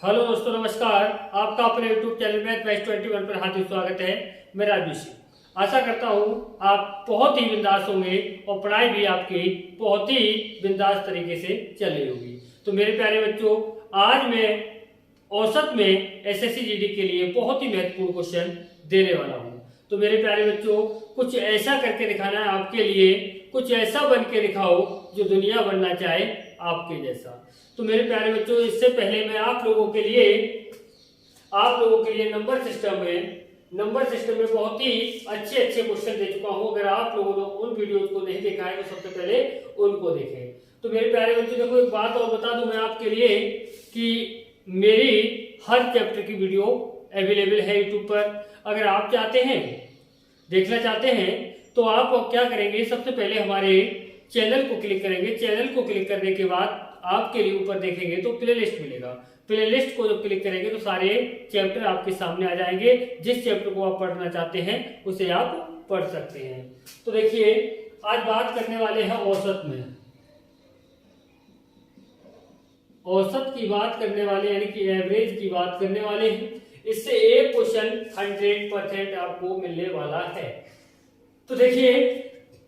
Hello दोस्तों, नमस्कार। आपका अपने YouTube चैनल में क्लास 21 पर हार्दिक स्वागत है। मेरा विषय आशा करता हूँ आप बहुत ही बिंदास होंगे और पढ़ाई भी आपकी बहुत ही बिंदास तरीके से चल रही होगी। तो मेरे प्यारे बच्चों, आज मैं औसत में एसएससी जीडी के लिए बहुत ही महत्वपूर्ण क्वेश्चन देने वाला हूँ। तो मेरे प्यारे बच्चों, कुछ ऐसा करके दिखाना है आपके लिए, कुछ ऐसा बन के दिखाओ जो दुनिया बनना चाहे आपके जैसा। तो मेरे प्यारे बच्चों, इससे पहले मैं आप लोगों के लिए नंबर सिस्टम में बहुत ही अच्छे क्वेश्चन दे चुका हूं। अगर आप लोगों ने उन वीडियोज को नहीं देखा है तो सबसे पहले उनको देखें। तो मेरे प्यारे बच्चों, देखो एक बात और बता दूं मैं आपके लिए कि मेरी हर चैप्टर की वीडियो अवेलेबल है यूट्यूब पर। अगर आप देखना चाहते हैं तो आप क्या करेंगे, सबसे पहले हमारे चैनल को क्लिक करेंगे। चैनल को क्लिक करने के बाद आपके लिए ऊपर देखेंगे तो प्लेलिस्ट मिलेगा। प्लेलिस्ट को जब क्लिक करेंगे तो सारे चैप्टर आपके सामने आ जाएंगे। जिस चैप्टर को आप पढ़ना चाहते हैं उसे आप पढ़ सकते हैं। तो देखिए, आज बात करने वाले हैं औसत में। औसत की बात करने वाले यानी कि एवरेज की बात करने वाले हैं। इससे एक क्वेश्चन 100% आपको मिलने वाला है। तो देखिए,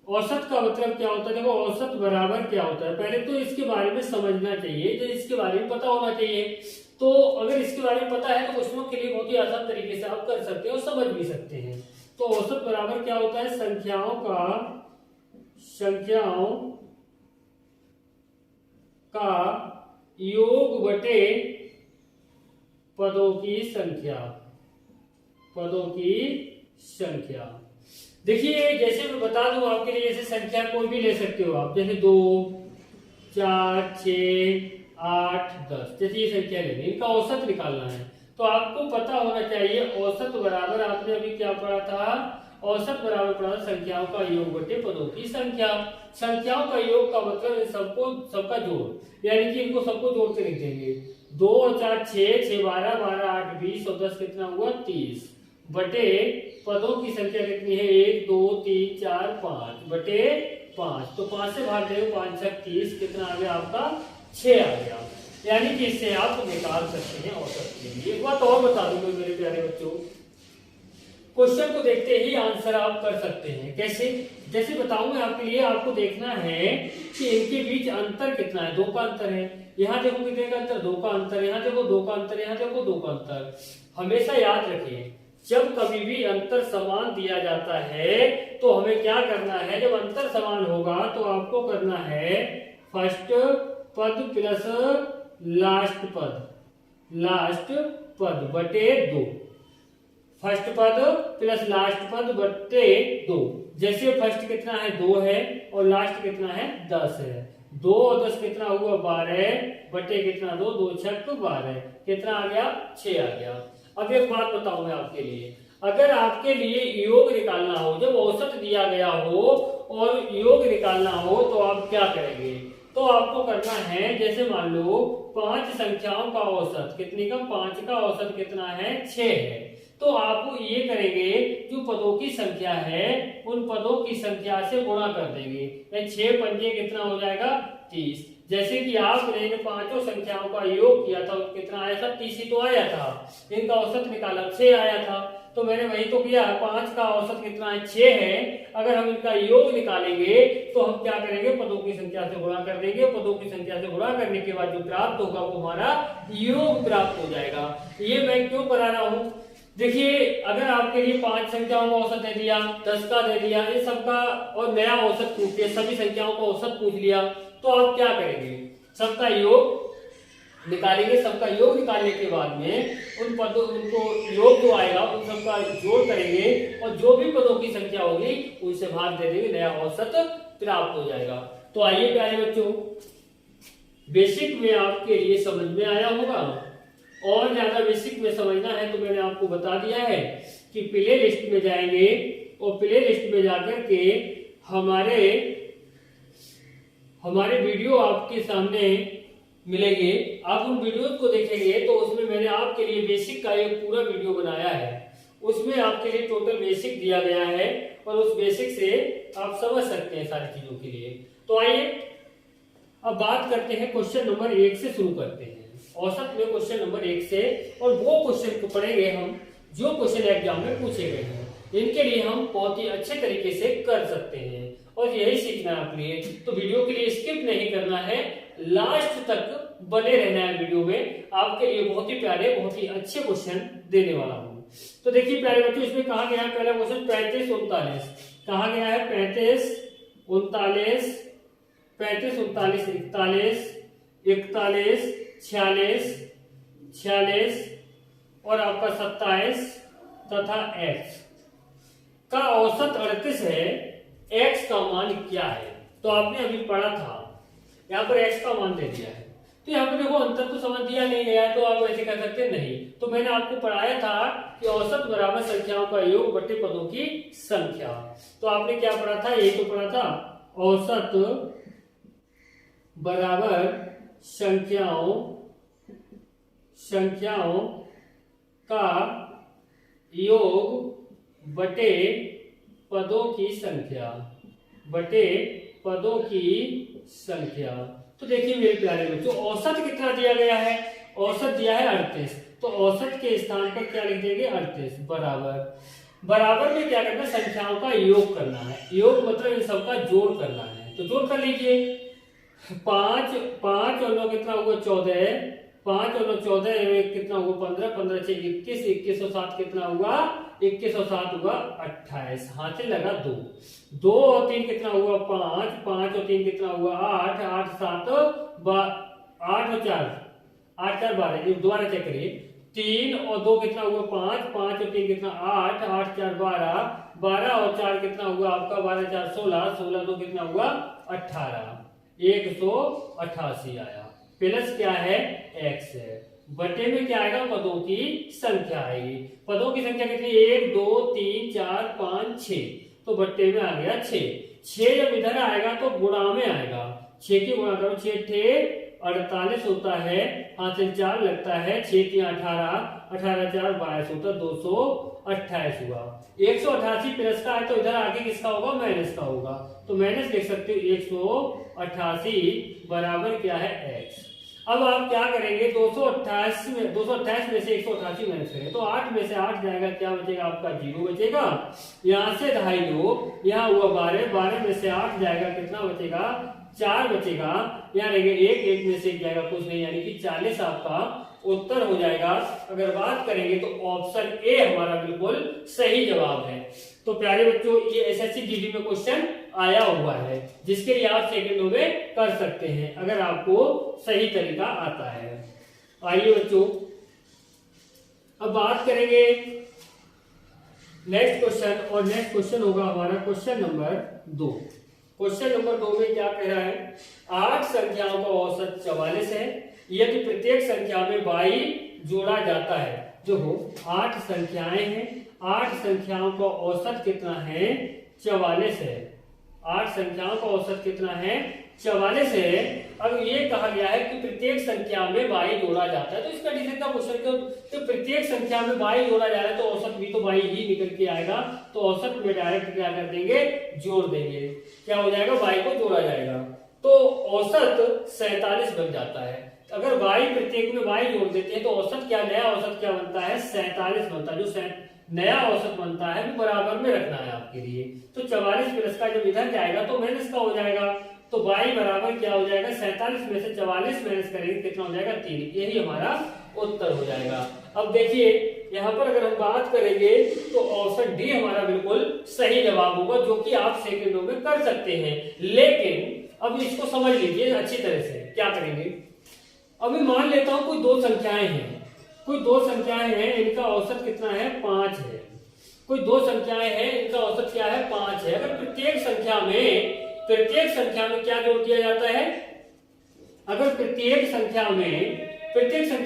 औसत का मतलब क्या होता है। देखो, औसत बराबर क्या होता है, पहले तो इसके बारे में समझना चाहिए, तो इसके बारे में पता होना चाहिए। तो अगर इसके बारे में पता है तो क्वेश्चनों के लिए बहुत ही आसान तरीके से आप कर सकते हैं और समझ भी सकते हैं। तो औसत बराबर क्या होता है, संख्याओं का योग बटे पदों की संख्या। देखिए, जैसे मैं बता दूं आपके लिए, जैसे संख्या कोई भी ले सकते हो आप, जैसे 2, 4, 6, 8, 10, जैसे ये संख्या लेनी, इनका औसत निकालना है। तो आपको पता होना चाहिए औसत बराबर, आपने अभी क्या पढ़ा था, औसत बराबर पढ़ा संख्याओं का योग बटे पदों की संख्या। संख्याओं का योग का मतलब सबका जोड़, यानी कि इनको सबको जोड़ के लिख देंगे। 2 और 4 6, 6 12, 12 8 20 और 10 कितना हुआ 30 बटे पदों की संख्या कितनी है, 1 2 3 4 5 बटे 5। तो 5 से भाग दे, 5 6 30, कितना आ गया आपका 6 आ गया। यानी कि इससे आप निकाल सकते हैं औसत के लिए। एक बात और बता दूं मेरे प्यारे बच्चों, क्वेश्चन को देखते ही आंसर आप कर सकते हैं। कैसे, जैसे बताऊं मैं आपके लिए, आपको देखना है कि इनके बीच अंतर कितना है। 2 का अंतर है, यहाँ देखो कितने का अंतर, 2 का अंतर, यहाँ देखो 2 का अंतर, यहाँ देखो 2 का अंतर। हमेशा याद रखिए, जब कभी भी अंतर समान दिया जाता है तो हमें क्या करना है, जब अंतर समान होगा तो आपको करना है फर्स्ट पद प्लस लास्ट पद बटे 2। फर्स्ट पद प्लस लास्ट पद बटे 2। जैसे फर्स्ट कितना है 2 है और लास्ट कितना है 10 है। 2 और 10 कितना हुआ 12 बटे कितना 2, 2 6 12, कितना आ गया 6 आ गया। अब एक बात बताऊं मैं आपके लिए, अगर आपके लिए योग निकालना हो, जब औसत दिया गया हो और योग निकालना हो तो आप क्या करेंगे, तो आपको करना है, जैसे मान लो 5 संख्याओं का औसत कितनी का, 5 का औसत कितना है 6 है। तो आप ये करेंगे, जो पदों की संख्या है उन पदों की संख्या से गुणा कर देंगे। 6 पंजे कितना हो जाएगा 30। जैसे कि आपने इन 5 संख्याओं का योग किया था, कितना आया था 30 ही तो आया था। इनका औसत निकाला 6 आया था, तो मैंने वही तो किया। 5 का औसत कितना है 6 है। अगर हम इनका योग निकालेंगे तो हम क्या करेंगे, पदों की संख्या से गुणा कर देंगे। पदों की संख्या से गुणा करने के बाद जो प्राप्त होगा वो हमारा योग प्राप्त हो जाएगा। ये मैं क्यों करा रहा हूं, देखिए, अगर आपके लिए 5 संख्याओं का औसत दे दिया, 10 का दे दिया, इन सबका और नया औसत पूछ लिया, सभी संख्याओं का औसत पूछ लिया, तो आप क्या करेंगे, सबका योग निकालेंगे। सबका योग निकालने के बाद में उनको योग जो आएगा उन सबका जोड़ करेंगे और जो भी पदों की संख्या होगी उनसे भाग दे देंगे, नया औसत प्राप्त हो जाएगा। तो आइए प्यारे बच्चों, बेसिक में आपके लिए समझ में आया होगा। और ज्यादा बेसिक में समझना है तो मैंने आपको बता दिया है कि प्ले लिस्ट में जाएंगे और प्ले लिस्ट में जाकर के हमारे वीडियो आपके सामने मिलेंगे। आप उन वीडियो को देखेंगे तो उसमें मैंने आपके लिए बेसिक का एक पूरा वीडियो बनाया है। उसमें आपके लिए टोटल बेसिक दिया गया है और उस बेसिक से आप समझ सकते हैं सारी चीजों के लिए। तो आइए अब बात करते हैं, क्वेश्चन नंबर 1 से शुरू करते हैं। औसत में क्वेश्चन नंबर 1 से, और वो क्वेश्चन को पढ़ेंगे हम जो क्वेश्चन एग्जाम में पूछे गए हैं। इनके लिए हम बहुत ही अच्छे तरीके से कर सकते हैं और यही सीखना है आपके लिए। तो वीडियो के लिए स्किप नहीं करना है, लास्ट तक बने रहना है वीडियो में। आपके लिए बहुत ही प्यारे, बहुत ही अच्छे क्वेश्चन देने वाला हूं। तो देखिए प्यारे बच्चों, इसमें कहा गया है पहला क्वेश्चन 35 39, कहा गया है 35 39, 35 39 41, 41 46 46 और आपका 27 तथा x का औसत 38 है। x का मान क्या है? तो आपने अभी पढ़ा था, यहाँ पर x का मान दे दिया है, तो यहाँ पर देखो अंतर तो समझ दिया नहीं गया है, तो आप ऐसे कर सकते नहीं। तो मैंने आपको पढ़ाया था कि औसत बराबर संख्याओं का योग बटे पदों की संख्या। तो आपने क्या पढ़ा था? यही तो पढ़ा था, औसत बराबर संख्याओं का योग बटे पदों की संख्या, बटे पदों की संख्या। तो देखिए मेरे प्यारे बच्चों, औसत कितना दिया गया है? औसत दिया है 38, तो औसत के स्थान पर क्या लिख देंगे? 38 बराबर में क्या करना है? संख्याओं का योग करना है। योग मतलब इन सबका जोड़ करना है, तो जोड़ कर लीजिए। 5 और 9 कितना हुआ? 14, 5 और 9 14, कितना हुआ? 15, 15 6 21, 21 और 7 कितना हुआ? 21 और 7 हुआ 28, हाथ से लगा 2, 2 और 3 कितना हुआ? 5, 5 और 3 कितना हुआ? 8, 8 7 8 और 4 8 4 12, दोबारा चेक करिए। 3 और 2 कितना हुआ? 5, 5 और 3 कितना? 8, 8 4 12, 12 और 4 कितना हुआ आपका? 12 4 16, 16 2 कितना हुआ? 18, 188 आया। प्लस क्या है? x है। बटे में क्या आएगा? पदों की संख्या आएगी। पदों की संख्या कितनी? 1 2 3 4 5 6, तो बट्टे में आ गया 6। 6 जब इधर आएगा तो गुणा में आएगा, 6 की गुणा करो, 6 ठे 48 होता है, हाथ से 4 लगता है, 6 3 18, 18 4 22 होता, 228 हुआ। 188 प्लस का है तो इधर आगे किसका होगा? माइनस का होगा, तो माइनस लिख सकते हो 188 बराबर क्या है? x। अब आप क्या करेंगे? 228 में से 188 माइनस करेंगे तो 8 में से 8 जाएगा, क्या बचेगा आपका? 0 बचेगा। यहाँ से 2.5 लो, यहाँ हुआ 12, 12 में से 8 जाएगा, कितना बचेगा? 4 बचेगा। यहाँ रहेगा 1 में से 1 जाएगा, कुछ नहीं, यानी कि 40 आपका उत्तर हो जाएगा। अगर बात करेंगे तो ऑप्शन ए हमारा बिल्कुल सही जवाब है। तो प्यारे बच्चों, ये एसएससी जीडी में क्वेश्चन आया हुआ है, जिसके लिए आप सेकंडों में कर सकते हैं अगर आपको सही तरीका आता है। आइए बच्चों, अब बात करेंगे नेक्स्ट क्वेश्चन, और नेक्स्ट क्वेश्चन होगा हमारा क्वेश्चन नंबर 2। क्वेश्चन नंबर 2 में क्या कह रहा है? 8 संख्याओं का औसत 44 है, यदि प्रत्येक संख्या में 22 जोड़ा जाता है। जो 8 संख्याएं हैं, 8 संख्याओं का औसत कितना है? 44 है। 8 संख्याओं का औसत कितना है? 44 है। अब ये कहा गया है कि प्रत्येक संख्या में 22 जोड़ा जाता है, तो इस कंडीशन का क्वेश्चन क्यों? तो प्रत्येक संख्या में 22 जोड़ा जा रहा है तो औसत भी तो 22 ही निकल के आएगा, तो औसत में डायरेक्ट क्या कर देंगे? जोड़ देंगे। क्या हो जाएगा? 22 को जोड़ा जाएगा, तो औसत 47 बन जाता है। अगर 22 प्रत्येक में 22 जोड़ देते हैं तो औसत क्या, नया औसत क्या बनता है? 47 बनता है। जो नया औसत बनता है वो बराबर में रखना है आपके लिए। तो 44 प्लस का जब इधर जाएगा तो माइनस का हो जाएगा, तो 22 बराबर क्या हो जाएगा? 47 में से 44 माइनस करेंगे, कितना हो जाएगा? 3। यही हमारा उत्तर हो जाएगा। अब देखिए यहाँ पर अगर हम बात करेंगे तो ऑप्शन डी हमारा बिल्कुल सही जवाब होगा, जो कि आप सेकंडों में कर सकते हैं। लेकिन अब इसको समझ लीजिए अच्छी तरह से। क्या करेंगे? अभी मान लेता हूं कोई 2 संख्याएं हैं, कोई 2 संख्याएं हैं, इनका औसत कितना है? 5 है। कोई 2 संख्याएं हैं, इनका औसत क्या है? 5 है। अगर प्रत्येक संख्या में क्या जोड़ दिया जाता है? अगर प्रत्येक संख्या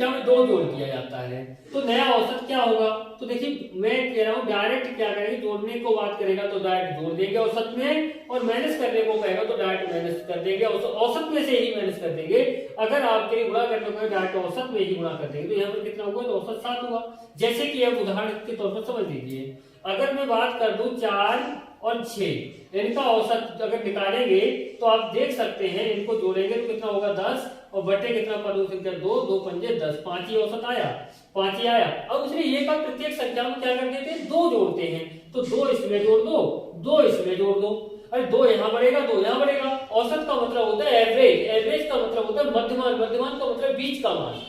में 2 जोड़ दिया जाता है तो नया औसत क्या होगा? तो देखिए मैं कह रहा हूं डायरेक्ट क्या करेंगे? जोड़ने को बात करेगा तो डायरेक्ट जोड़ देंगे औसत में, और माइनस करने को कहेगा तो डायरेक्ट माइनस कर देंगे, औसत में से ही माइनस कर देंगे। अगर आपके गुणा करने को डायरेक्ट औसत में ही गुणा कर देंगे, तो यहाँ पर कितना हुआ? तो औसत 7 हुआ। जैसे कि अब उदाहरण के तौर पर समझ लीजिए, अगर मैं बात कर दूं 4 और 6, इनका औसत अगर निकालेंगे तो आप देख सकते हैं, इनको जोड़ेंगे तो कितना होगा? 10 और बटे कितना पदों संख्या 2, 2 पंजे 10, 5 ही औसत आया, 5 ही आया। अब उसने ये कहा प्रत्येक संख्या में क्या कर देते हैं, 2 जोड़ते हैं, तो 2 इसमें जोड़ दो, 2 इसमें जोड़ दो। अरे 2 यहाँ बढ़ेगा, 2 यहाँ बढ़ेगा। औसत का मतलब होता है एवरेज, एवरेज का मतलब होता है मध्यमान, मध्यमान का मतलब बीच का मान।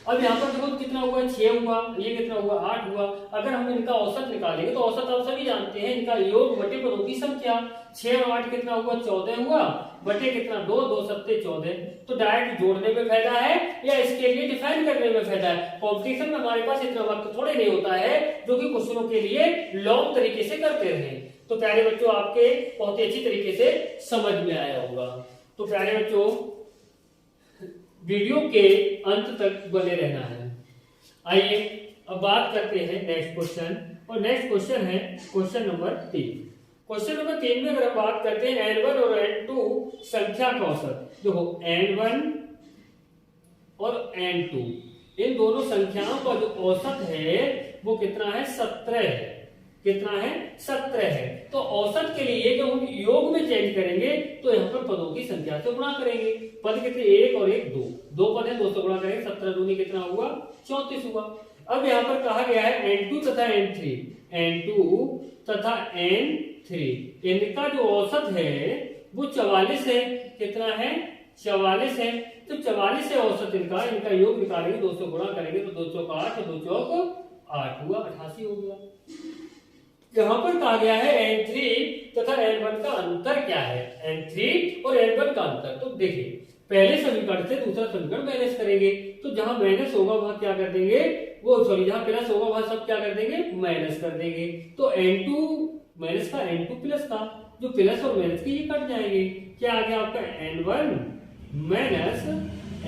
अब यहाँ पर देखो कितना हुआ, 6 हुआ, ये कितना हुआ, 8 हुआ। अगर हम इनका औसत निकालेंगे तो औसत आप सभी जानते हैं, इनका योग बटे पदों की संख्या। 6 और 8 कितना हुआ, 14 हुआ, बटे कितना 2, 2 सत्ते 14। तो डायरेक्ट जोड़ने में फायदा है या इसके लिए डिफाइन करने में फायदा है। कॉम्पिटिशन में हमारे पास इतना वक्त थोड़े नहीं होता है जो कि क्वेश्चनों के लिए लॉन्ग तरीके से करते रहे। तो प्यारे बच्चों आपके बहुत ही अच्छी तरीके से समझ में आया होगा। तो प्यारे बच्चों वीडियो के अंत तक बने रहना है। आइए अब बात करते हैं नेक्स्ट क्वेश्चन, और नेक्स्ट क्वेश्चन है क्वेश्चन नंबर 3। क्वेश्चन नंबर 3 में अगर हम बात करते हैं n1 और n2 संख्या का औसत। देखो n1 और n2 इन दोनों संख्याओं का जो औसत है वो कितना है, 17 है। कितना है, 17 है। तो औसत के लिए जब हम योग में चेंज करेंगे तो यहाँ पर पदों की संख्या से गुणा करेंगे। पद कितने, 1 और 1 2, 2 पद है, 2 से गुणा करेंगे, 17 दूनी कितना हुआ, 34 हुआ। अब यहाँ पर कहा गया है n2 तथा n3, n2 तथा n3 इनका जो औसत है वो 44 है। कितना है, 44 है। तो 44 है औसत इनका, इनका योग निकालेंगे, 2 से गुणा करेंगे तो 2 चौक 8, 2 चौक 8 हुआ, 88 हो गया। यहां पर कहा गया है n3 तथा n1 का अंतर क्या है, n3 और n1 का अंतर। तो देखिए पहले समीकरण से दूसरा समीकरण माइनस करेंगे, तो जहां माइनस होगा वहां क्या कर देंगे, वो सॉरी जहां प्लस होगा वहां सब क्या कर देंगे, माइनस कर देंगे। तो n2 माइनस का n2 प्लस का, जो प्लस और माइनस के ये कट जाएंगे। क्या आ गया आपका, n1 माइनस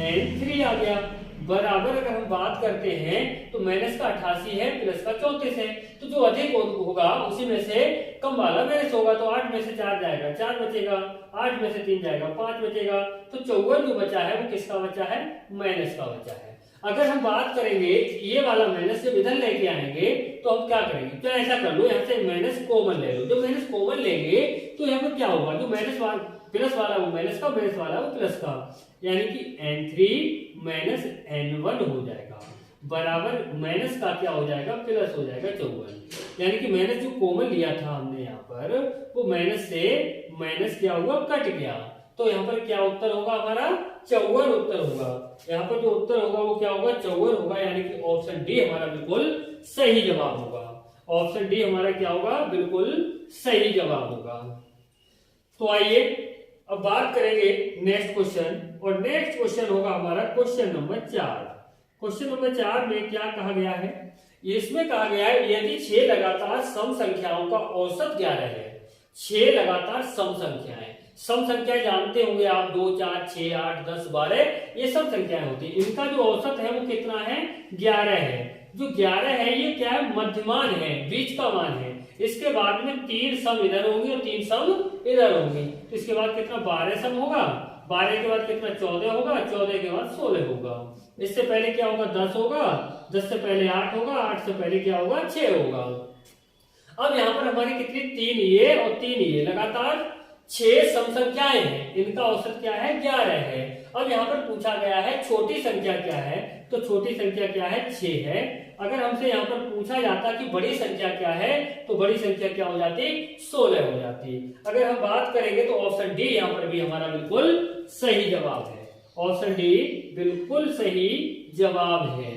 n3 आ गया। बराबर अगर हम बात करते हैं तो माइनस का 88 है, प्लस का 34 है। तो जो अधिक होगा उसी में से कम वाला माइनस होगा। तो 8 में से 4 जाएगा, 4 बचेगा, 8 में से 3 जाएगा, 5 बचेगा। तो 54 जो बचा है वो किसका बचा है, माइनस का बचा है। अगर हम बात करेंगे ये वाला माइनस जब इधर लेके आएंगे तो हम क्या करेंगे, तो ऐसा कर लो यहाँ से माइनस कॉमन ले लो। जब माइनस कॉमन लेंगे तो यहाँ पर क्या होगा, जो माइनस वाला प्लस वाला वो माइनस का, माइनस वाला वो प्लस का, यानी कि n3 माइनस n1 हो जाएगा। बराबर माइनस का क्या हो जाएगा, प्लस हो जाएगा 54। यानी कि माइनस जो कॉमन लिया था हमने यहाँ पर वो माइनस से माइनस क्या हुआ, कट गया। तो यहाँ पर क्या उत्तर होगा हमारा, 54 उत्तर होगा। यहाँ पर जो उत्तर होगा वो क्या होगा, 54 होगा। यानी कि ऑप्शन डी हमारा बिल्कुल सही जवाब होगा। ऑप्शन डी हमारा क्या होगा, बिल्कुल सही जवाब होगा। तो आइए अब बात करेंगे नेक्स्ट क्वेश्चन, और नेक्स्ट क्वेश्चन होगा हमारा क्वेश्चन नंबर 4। क्वेश्चन नंबर 4 में क्या कहा गया है, इसमें कहा गया है यदि 6 लगातार सम संख्याओं का औसत 11 है। 6 लगातार सम संख्याएं, सम संख्याएं जानते होंगे आप, 2 4 6 8 10 12 ये सम संख्याएं होती है। इनका जो औसत है वो कितना है, 11 है। जो 11 है ये क्या है, मध्यमान है, बीच का मान है। इसके बाद में 3 सम इधर होंगे और 3 सम इधर होंगे। तो इसके बाद कितना, 12 सम होगा, 12 के बाद कितना, 14 होगा, 14 के बाद 16 होगा। इससे पहले क्या होगा, 10 होगा, 10 से पहले 8 होगा, 8 से पहले क्या होगा, 6 होगा। अब यहाँ पर हमारी कितनी, 3 ये और 3 ये, लगातार 6 सम संख्याएं हैं, इनका औसत क्या है, 11 है। अब यहाँ पर पूछा गया है छोटी संख्या क्या है, तो छोटी संख्या क्या है, 6 है। अगर हमसे यहाँ पर पूछा जाता कि बड़ी संख्या क्या है, तो बड़ी संख्या क्या हो जाती, 16 हो जाती। अगर हम बात करेंगे तो ऑप्शन डी यहाँ पर भी हमारा बिल्कुल सही जवाब है। ऑप्शन डी बिल्कुल सही जवाब है।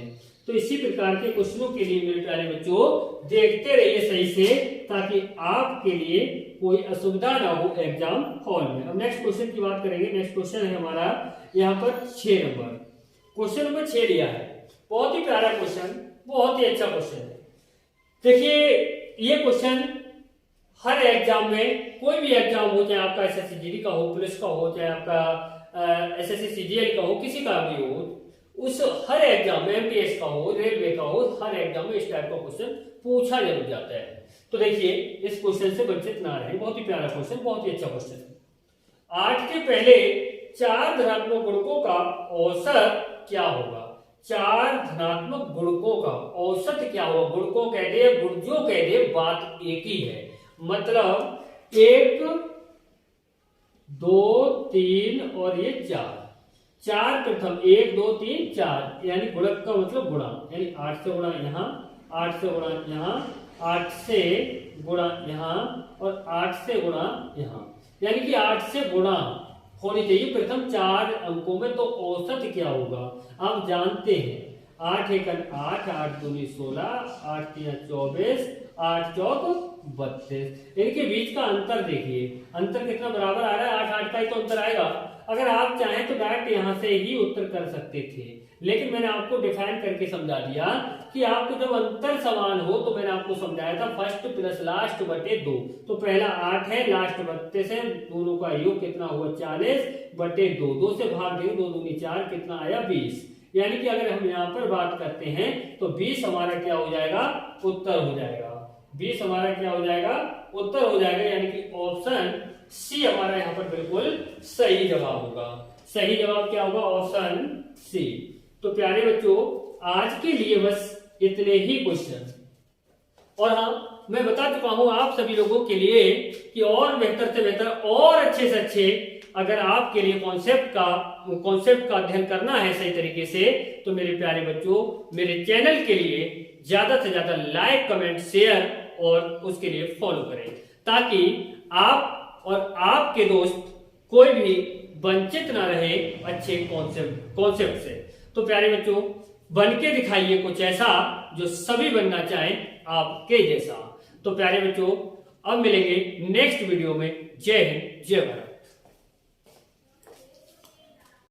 तो इसी प्रकार के क्वेश्चनों के लिए मेरे प्यारे बच्चों देखते रहिए सही से, ताकि आपके लिए कोई असुविधा ना हो एग्जाम हॉल में। अब नेक्स्ट क्वेश्चन की बात करेंगे। नेक्स्ट क्वेश्चन है हमारा यहाँ पर 6 नंबर, क्वेश्चन नंबर 6 लिया है। बहुत ही प्यारा क्वेश्चन, बहुत ही अच्छा क्वेश्चन है। देखिए ये क्वेश्चन हर एग्जाम में, कोई भी एग्जाम हो, चाहे आपका एसएससी जीडी का हो, पुलिस का हो, चाहे आपका एसएससी सीजीएल का हो, किसी का भी हो, उस हर एग्जाम में, एमटीएस का हो, रेलवे का हो, हर एग्जाम में इस टाइप का क्वेश्चन पूछा जरूर जाता है। तो देखिए इस क्वेश्चन से वंचित ना रहे, बहुत ही प्यारा क्वेश्चन, बहुत ही अच्छा क्वेश्चन है। 8 के पहले 4 धनात्मक गुणकों का औसत क्या होगा, 4 धनात्मक गुणकों का औसत क्या होगा। गुणकों कह दे, गुणजों कह दे, बात एक ही है। मतलब 1 2 3 और ये 4, 4 प्रथम 1 2 3 4 यानी गुणक का मतलब गुणा, यानी 8 से गुणा यहाँ, 8 से गुणा यहाँ, 8 से गुणा यहाँ और 8 से गुणा यहाँ, यानी कि 8 से गुणा होनी चाहिए प्रथम 4 अंकों में। तो औसत क्या होगा आप जानते हैं, 8 एकन 8, 8 दूनी 16, 8 तिया 24, 8 चौक 32। इनके बीच का अंतर देखिए, अंतर कितना बराबर आ रहा है, 8 8 का ही तो अंतर आएगा। अगर आप चाहें तो डायरेक्ट यहां से ही उत्तर कर सकते थे, लेकिन मैंने आपको डिफाइन करके समझा दिया कि आपको जब अंतर समान हो, तो मैंने आपको समझाया था फर्स्ट प्लस लास्ट बटे 2। तो पहला 8 है, लास्ट 32 है, दोनों का योग कितना हुआ 40 बटे 2, 2 से भाग देंगे 2 दूनी 4, कितना आया 20। यानी कि अगर हम यहाँ पर बात करते हैं तो 20 हमारा क्या हो जाएगा, उत्तर हो जाएगा। 20 हमारा क्या हो जाएगा, उत्तर हो जाएगा, यानी कि ऑप्शन सी हमारा यहाँ पर बिल्कुल सही जवाब होगा। सही जवाब क्या होगा, ऑप्शन सी। तो प्यारे बच्चों आज के लिए बस इतने ही क्वेश्चन, और हाँ मैं बता चुका हूं आप सभी लोगों के लिए कि और बेहतर से बेहतर और अच्छे से अच्छे अगर आपके लिए कॉन्सेप्ट का अध्ययन करना है सही तरीके से, तो मेरे प्यारे बच्चों मेरे चैनल के लिए ज्यादा से ज्यादा लाइक कमेंट शेयर और उसके लिए फॉलो करें, ताकि आप और आपके दोस्त कोई भी वंचित ना रहे अच्छे कॉन्सेप्ट से। तो प्यारे बच्चों बन के दिखाइए कुछ ऐसा जो सभी बनना चाहें आपके जैसा। तो प्यारे बच्चों अब मिलेंगे नेक्स्ट वीडियो में। जय हिंद, जय भारत।